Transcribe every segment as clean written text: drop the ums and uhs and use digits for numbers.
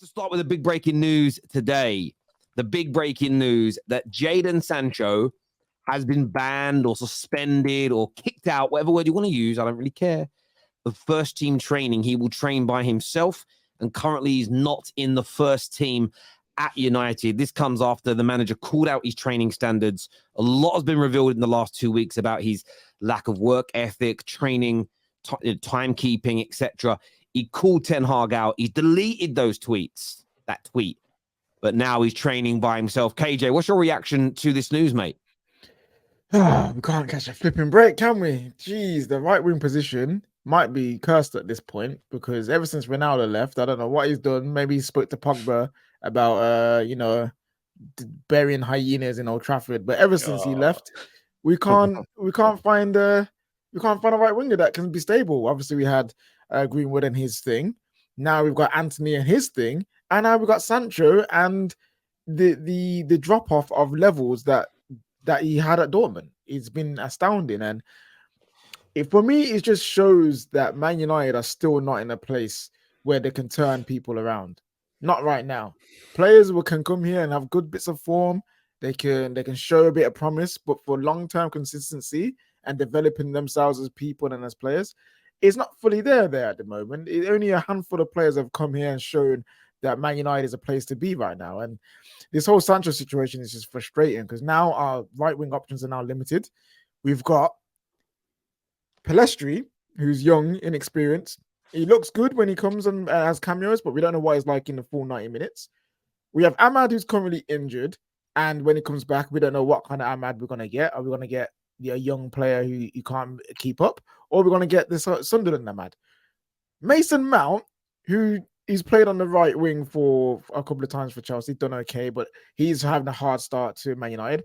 to start with the big breaking news today. The big breaking news that Jadon Sancho has been banned or suspended or kicked out, whatever word you want to use, I don't really care, of first team training. He will train by himself, and currently he's not in the first team at United. This comes after the manager called out his training standards. A lot has been revealed in the last 2 weeks about his lack of work ethic, training, timekeeping, etc. He called Ten Hag out. He's deleted those tweets, that tweet. But now he's training by himself. KJ, what's your reaction to this news, mate? We can't catch a flipping break, can we? Jeez, the right wing position might be cursed at this point because ever since Ronaldo left, I don't know what he's done. Maybe he spoke to Pogba about, burying hyenas in Old Trafford. But ever since he left, we can't find a right winger that can be stable. Obviously, we had Greenwood and his thing. Now we've got Anthony and his thing, and now we've got Sancho and the drop off of levels that he had at Dortmund. It's been astounding, and for me, it just shows that Man United are still not in a place where they can turn people around. Not right now. Players can come here and have good bits of form. They can show a bit of promise, but for long-term consistency and developing themselves as people and as players, it's not fully there at the moment. Only a handful of players have come here and shown that Man United is a place to be right now. And this whole Sancho situation is just frustrating because now our right-wing options are now limited. We've got Pelestri, who's young, inexperienced. He looks good when he comes and has cameos, but we don't know what he's like in the full 90 minutes. We have Ahmad, who's currently injured, and when he comes back, we don't know what kind of Ahmad we're going to get. Are we going to get a young player who you can't keep up, or we're going to get this Sunderland Ahmad? Mason Mount, who he's played on the right wing for a couple of times for Chelsea, done okay, but he's having a hard start to Man United.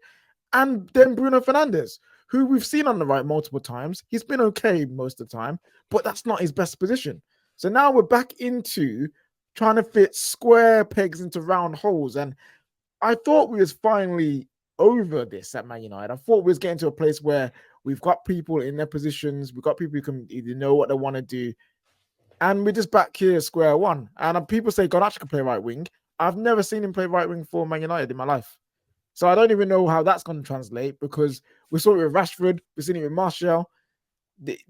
And then Bruno Fernandes, who we've seen on the right multiple times. He's been okay most of the time, but that's not his best position. So now we're back into trying to fit square pegs into round holes. And I thought we was finally over this at Man United. I thought we was getting to a place where we've got people in their positions. We've got people who can either know what they want to do. And we're just back here square one. And people say Garnacho can play right wing. I've never seen him play right wing for Man United in my life. So I don't even know how that's going to translate because we saw it with Rashford, we've seen it with Martial.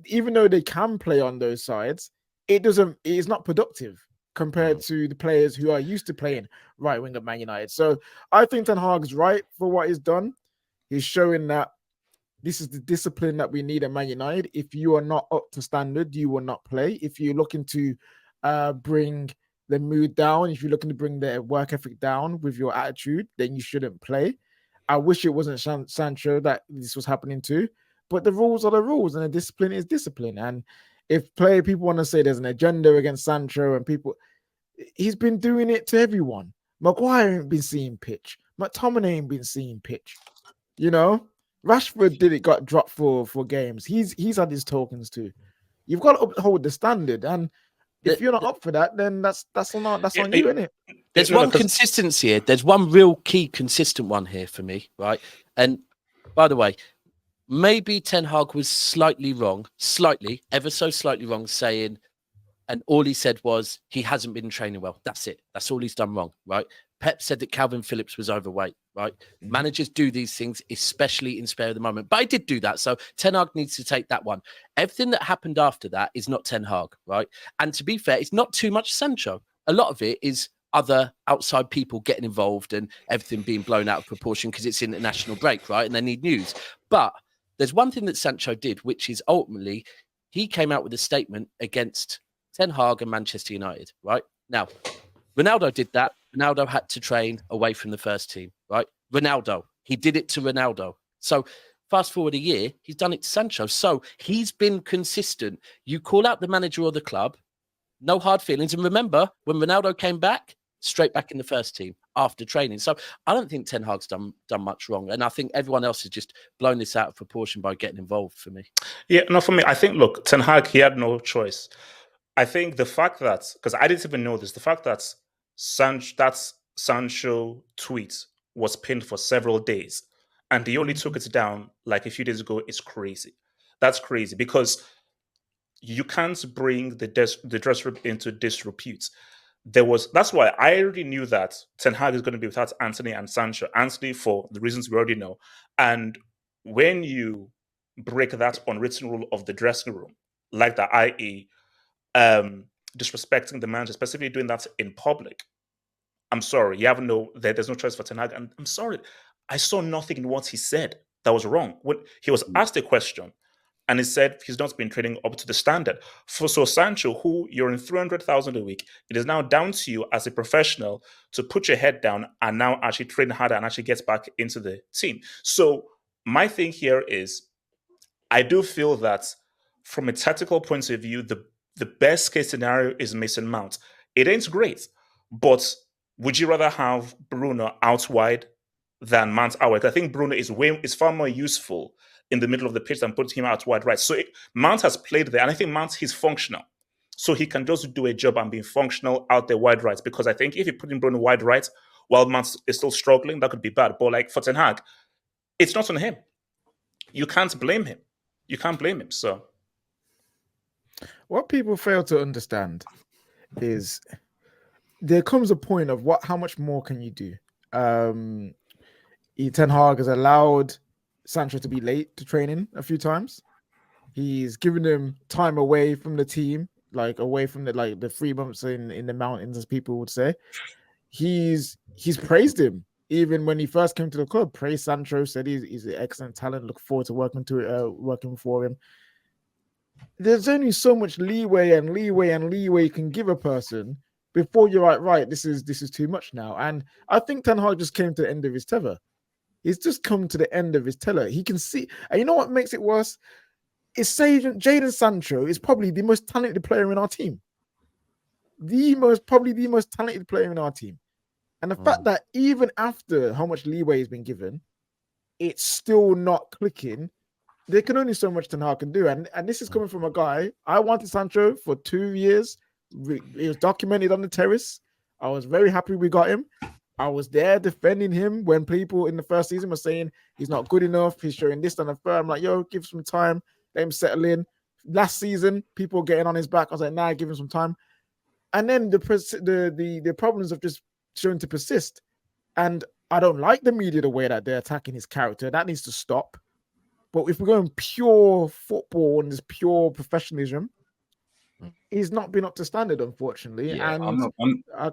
Even though they can play on those sides, it's not productive compared to the players who are used to playing right wing at Man United. So I think Ten Hag's right for what he's done. He's showing that this is the discipline that we need at Man United. If you are not up to standard, you will not play. If you're looking to bring the mood down, if you're looking to bring their work ethic down with your attitude, then you shouldn't play. I wish it wasn't Sancho that this was happening to, but the rules are the rules and the discipline is discipline. And if people want to say there's an agenda against Sancho and people, he's been doing it to everyone. Maguire ain't been seeing pitch. McTominay ain't been seeing pitch. Rashford got dropped for games. He's had his tokens too. You've got to uphold the standard, and if you're not up for that, then that's on you, isn't it? There's one consistency here. There's one real key consistent one here for me, right? And by the way, maybe Ten Hag was slightly wrong, ever so slightly wrong, saying, and all he said was he hasn't been training well. That's it. That's all he's done wrong, right? Pep said that Calvin Phillips was overweight, right? Managers do these things, especially in spare of the moment. But I did do that, so Ten Hag needs to take that one. Everything that happened after that is not Ten Hag, right? And to be fair, it's not too much Sancho. A lot of it is other outside people getting involved and everything being blown out of proportion because it's international break, right? And they need news. But there's one thing that Sancho did, which is ultimately he came out with a statement against Ten Hag and Manchester United, right? Now, Ronaldo did that. Ronaldo had to train away from the first team, right? He did it to Ronaldo. So fast forward a year, he's done it to Sancho. So he's been consistent. You call out the manager or the club, no hard feelings. And remember, when Ronaldo came back, straight back in the first team after training. So I don't think Ten Hag's done much wrong. And I think everyone else has just blown this out of proportion by getting involved for me. Yeah, no, for me, I think, look, Ten Hag, he had no choice. I think the fact that, because I didn't even know this, the fact that Sancho tweet was pinned for several days and he only took it down like a few days ago is crazy. That's crazy because you can't bring the dress room into disrepute. that's why I already knew that Ten Hag is going to be without Anthony and Sancho. Anthony for the reasons we already know. And when you break that unwritten rule of the dressing room, like that, i.e., disrespecting the manager, specifically doing that in public, I'm sorry, there's no choice for Ten Hag. And I'm sorry, I saw nothing in what he said that was wrong. When he was asked a question, and he said he's not been training up to the standard. So Sancho, who you're in 300,000 a week, it is now down to you as a professional to put your head down and now actually train harder and actually get back into the team. So my thing here is, I do feel that from a tactical point of view, the best case scenario is Mason Mount. It ain't great, but would you rather have Bruno out wide than Mount out wide? I think Bruno is far more useful in the middle of the pitch than putting him out wide right. So Mount has played there, and I think Mount, he's functional. So he can just do a job and be functional out there wide right. Because I think if you put in Bruno wide right while Mount is still struggling, that could be bad. But like for Ten Hag, it's not on him. You can't blame him. You can't blame him. So what people fail to understand is there comes a point of how much more can you do? Ten Hag has allowed Sancho to be late to training a few times. He's given him time away from the team, like away from the 3 months in the mountains, as people would say. He's praised him even when he first came to the club. Praised Sancho, said he's an excellent talent. Look forward to working for him. There's only so much leeway you can give a person before you're like, right, this is too much now. And I think Ten Hag just came to the end of his tether. He's just come to the end of his tether. He can see, and you know what makes it worse? Is Jadon Sancho is probably the most talented player in our team. Probably the most talented player in our team. And the fact that even after how much leeway has been given, it's still not clicking. There can only so much Ten Hag can do. And this is coming from a guy. I wanted Sancho for 2 years. It was documented on the Terrace. I was very happy we got him. I was there defending him when people in the first season were saying he's not good enough. He's showing this and the third. I'm like, yo, give some time. Let him settle in. Last season, people getting on his back. I was like, nah, give him some time. And then the problems have just shown to persist. And I don't like the media, the way that they're attacking his character. That needs to stop. But if we're going pure football and this pure professionalism, he's not been up to standard, unfortunately. Yeah, and I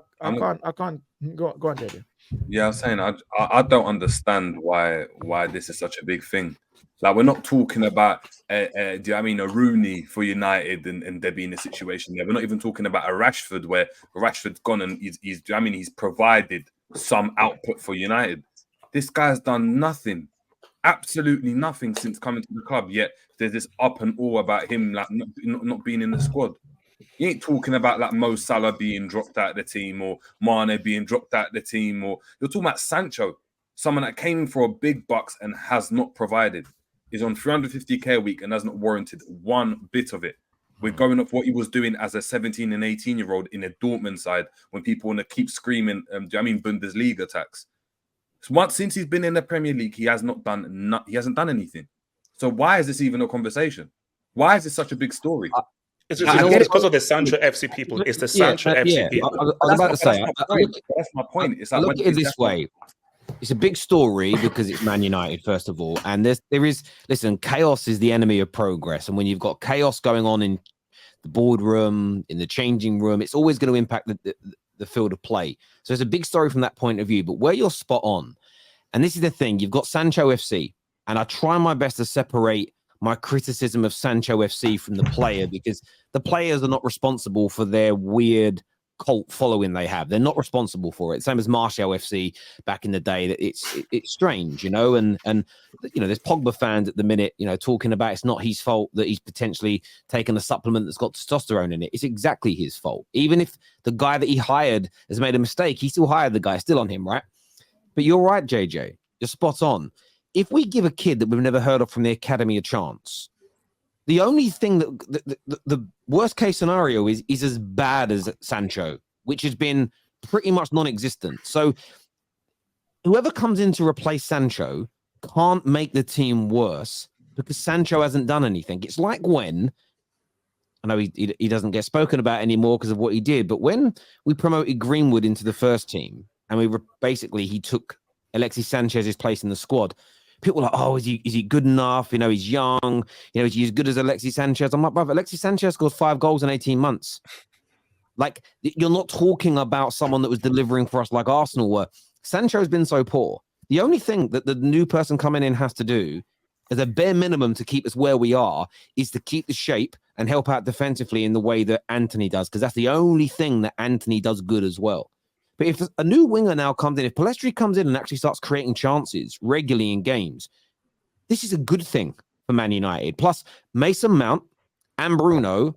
can't go on, JJ. Yeah, I'm saying I don't understand why this is such a big thing. Like, we're not talking about do you know what I mean, a Rooney for United and there being a situation there. We're not even talking about a Rashford where Rashford's gone and he's provided some output for United. This guy's done nothing, absolutely nothing since coming to the club. Yet there's this up and all about him like not being in the squad. You ain't talking about like Mo Salah being dropped out of the team or Mane being dropped out of the team, or you're talking about Sancho, someone that came for a big bucks and has not provided. He's on 350k a week and has not warranted one bit of it. We're going off what he was doing as a 17 and 18-year-old in a Dortmund side when people want to keep screaming, Bundesliga tax. Since he's been in the Premier League, he hasn't done anything. So why is this even a conversation? Why is this such a big story? It's because of the Sancho FC people. It's the Sancho FC people. I was about to say, that's my point. It's like, look at it this way. It's a big story because it's Man United, first of all. And listen, chaos is the enemy of progress. And when you've got chaos going on in the boardroom, in the changing room, it's always going to impact the field of play. So it's a big story from that point of view. But where you're spot on, and this is the thing, you've got Sancho FC. And I try my best to separate my criticism of Sancho FC from the player, because the players are not responsible for their weird cult following they have. They're not responsible for it. Same as Martial FC back in the day. That it's strange, and there's Pogba fans at the minute, talking about it's not his fault that he's potentially taken a supplement that's got testosterone in it. It's exactly his fault. Even if the guy that he hired has made a mistake, he still hired the guy, still on him, right? But you're right, JJ. You're spot on. If we give a kid that we've never heard of from the academy a chance, the only thing that the worst case scenario is as bad as Sancho, which has been pretty much non-existent. So whoever comes in to replace Sancho can't make the team worse because Sancho hasn't done anything. It's like when I know he doesn't get spoken about anymore because of what he did, but when we promoted Greenwood into the first team and basically he took Alexis Sanchez's place in the squad, people were like, oh, is he good enough? You know, he's young. You know, is he as good as Alexis Sanchez? I'm like, brother, Alexis Sanchez scored 5 goals in 18 months. Like, you're not talking about someone that was delivering for us like Arsenal were. Sancho's been so poor. The only thing that the new person coming in has to do as a bare minimum to keep us where we are is to keep the shape and help out defensively in the way that Anthony does, because that's the only thing that Anthony does good as well. But if a new winger now comes in, if Pellistri comes in and actually starts creating chances regularly in games, this is a good thing for Man United. Plus, Mason Mount and Bruno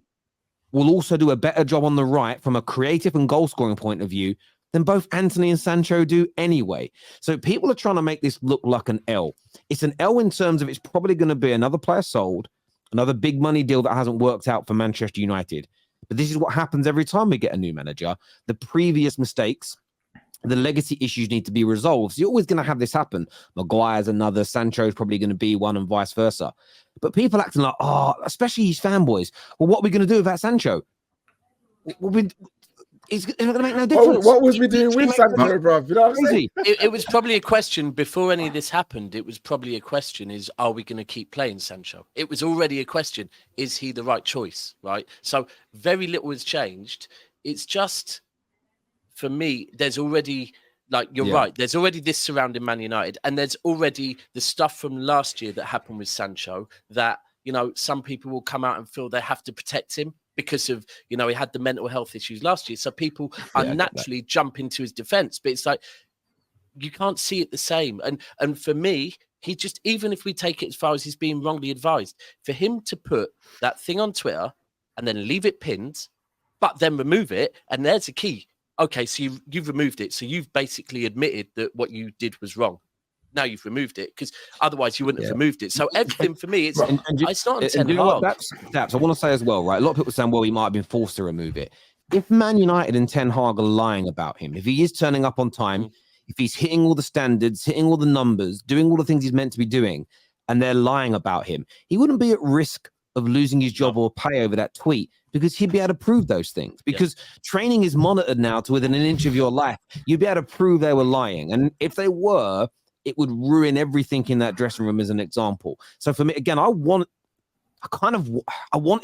will also do a better job on the right from a creative and goal-scoring point of view than both Anthony and Sancho do anyway. So people are trying to make this look like an L. It's an L in terms of it's probably going to be another player sold, another big money deal that hasn't worked out for Manchester United. But this is what happens every time we get a new manager. The previous mistakes, the legacy issues need to be resolved. So you're always going to have this happen. Maguire's another, Sancho's probably going to be one, and vice versa. But people acting like, oh, especially his fanboys. Well, what are we going to do without Sancho? It's going to make no difference. What was we doing with Sancho, bro? You know what I'm saying? It was probably a question before any of this happened. It was probably a question is, are we going to keep playing Sancho? It was already a question. Is he the right choice? Right. So very little has changed. It's just, for me, there's already, like, you're right. There's already this surrounding Man United, and there's already the stuff from last year that happened with Sancho that, you know, some people will come out and feel they have to protect him because of, you know, he had the mental health issues last year. So people are naturally jump into his defense. But it's like, you can't see it the same. And for me, he just, even if we take it as far as he's being wrongly advised, for him to put that thing on Twitter and then leave it pinned, but then remove it, and there's a key. Okay, so you've removed it. So you've basically admitted that what you did was wrong. Now you've removed it, because otherwise you wouldn't have removed it. So everything for me, it's not on 10 hard. That's I want to say as well, right? A lot of people saying, well, he might have been forced to remove it. If Man United and Ten Hag are lying about him, if he is turning up on time, if he's hitting all the standards, hitting all the numbers, doing all the things he's meant to be doing, and they're lying about him, he wouldn't be at risk of losing his job or pay over that tweet, because he'd be able to prove those things. Because training is monitored now to within an inch of your life. You'd be able to prove they were lying. And if they were, it would ruin everything in that dressing room as an example. So for me, again, I wanted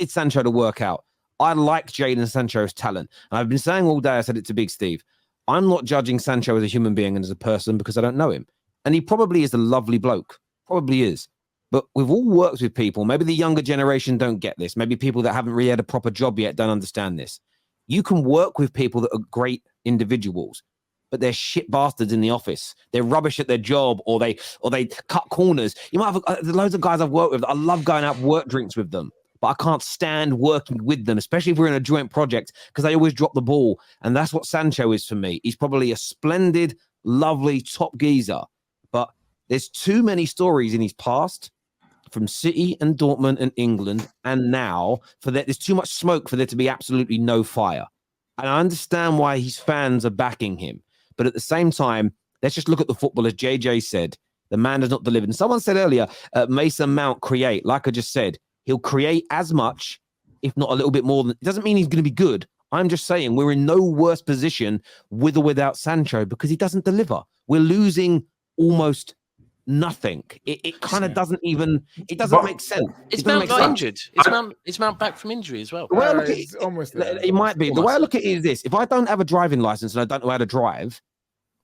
Sancho to work out. I like Jadon Sancho's talent. And I've been saying all day, I said it to Big Steve, I'm not judging Sancho as a human being and as a person because I don't know him. And he probably is a lovely bloke. Probably is. But we've all worked with people. Maybe the younger generation don't get this. Maybe people that haven't really had a proper job yet don't understand this. You can work with people that are great individuals, but they're shit bastards in the office. They're rubbish at their job, or they cut corners. You might have loads of guys I've worked with. I love going out work drinks with them, but I can't stand working with them, especially if we're in a joint project, because they always drop the ball. And that's what Sancho is for me. He's probably a splendid, lovely, top geezer, but there's too many stories in his past from City and Dortmund and England, and now there's too much smoke for there to be absolutely no fire. And I understand why his fans are backing him. But at the same time, let's just look at the football. As JJ said, the man has not delivered. And someone said earlier, Mason Mount create. Like I just said, he'll create as much, if not a little bit more. It doesn't mean he's going to be good. I'm just saying we're in no worse position with or without Sancho because he doesn't deliver. We're losing almost nothing. It kind of doesn't even, it doesn't make sense. Is Mount not injured? Is Mount back from injury as well? The way I look at it might be. The way I look at it is this: if I don't have a driving license and I don't know how to drive,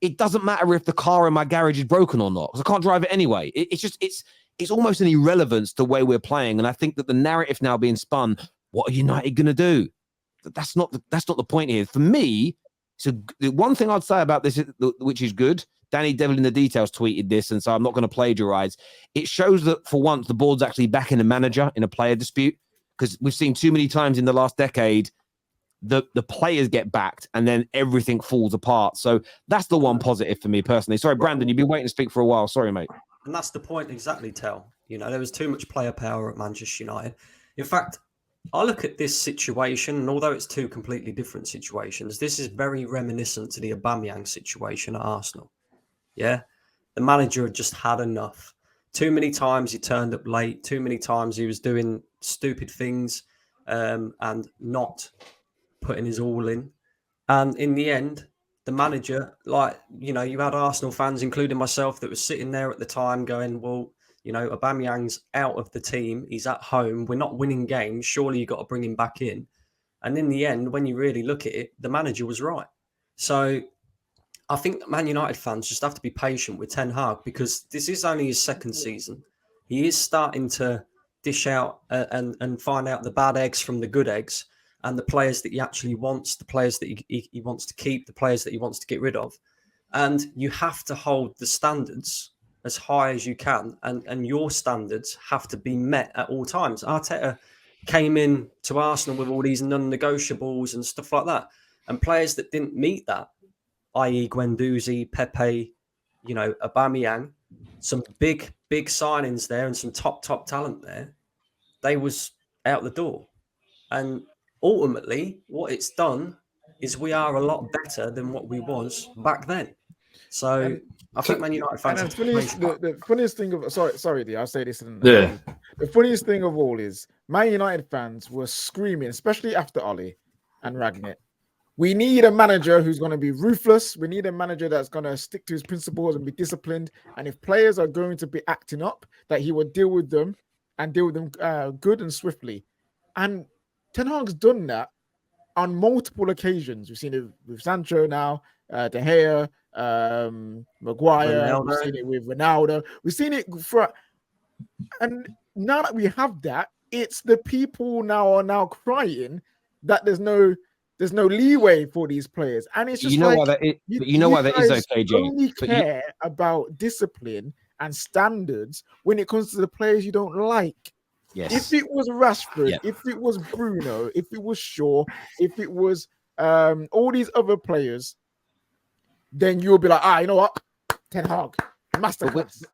it doesn't matter if the car in my garage is broken or not, because I can't drive it anyway. It's almost an irrelevance to the way we're playing. And I think that the narrative now being spun, what are United going to do? That's not the point here. For me, so the one thing I'd say about this, which is good, Danny Devil in the Details tweeted this, and so I'm not going to plagiarize. It shows that for once the board's actually backing the manager in a player dispute, because we've seen too many times in the last decade the players get backed and then everything falls apart. So that's the one positive for me personally. Sorry, Brandon, you've been waiting to speak for a while. Sorry, mate. And that's the point exactly, Tel. You know, there was too much player power at Manchester United. In fact, I look at this situation, and although it's two completely different situations, this is very reminiscent to the Aubameyang situation at Arsenal. Yeah, the manager had just had enough. Too many times he turned up late. Too many times he was doing stupid things. and not putting his all in. And in the end, the manager, like, you know, you had Arsenal fans, including myself, that was sitting there at the time going, well, you know, Aubameyang's out of the team. He's at home. We're not winning games. Surely you've got to bring him back in. And in the end, when you really look at it, the manager was right. So I think that Man United fans just have to be patient with Ten Hag, because this is only his second season. He is starting to dish out and find out the bad eggs from the good eggs, and the players that he actually wants, the players that he wants to keep, the players that he wants to get rid of. And you have to hold the standards as high as you can, and your standards have to be met at all times. Arteta came in to Arsenal with all these non-negotiables and stuff like that, and players that didn't meet that, i.e. Guendouzi, Pepe, you know, Aubameyang, some big signings there and some top talent there, they was out the door. And ultimately, what it's done is we are a lot better than what we was back then. So I think Man United fans And have the funniest thing of sorry, D, I'll say this. Yeah. The funniest thing of all is Man United fans were screaming, especially after Ollie and Ragnick. We need a manager who's going to be ruthless. We need a manager that's going to stick to his principles and be disciplined. And if players are going to be acting up, that he would deal with them good and swiftly. And Ten Hag's done that on multiple occasions. We've seen it with Sancho now, De Gea, Maguire. Ronaldo. We've seen it with Ronaldo. We've seen it for, and now that we have that, it's the people now are crying that there's no leeway for these players, and it's just why that is, why that is okay, Jay. Only care about discipline and standards when it comes to the players you don't like. Yes. If it was Rashford, if it was Bruno, if it was Shaw, if it was all these other players, then you'll be like, you know what, Ten Hag, masterclass.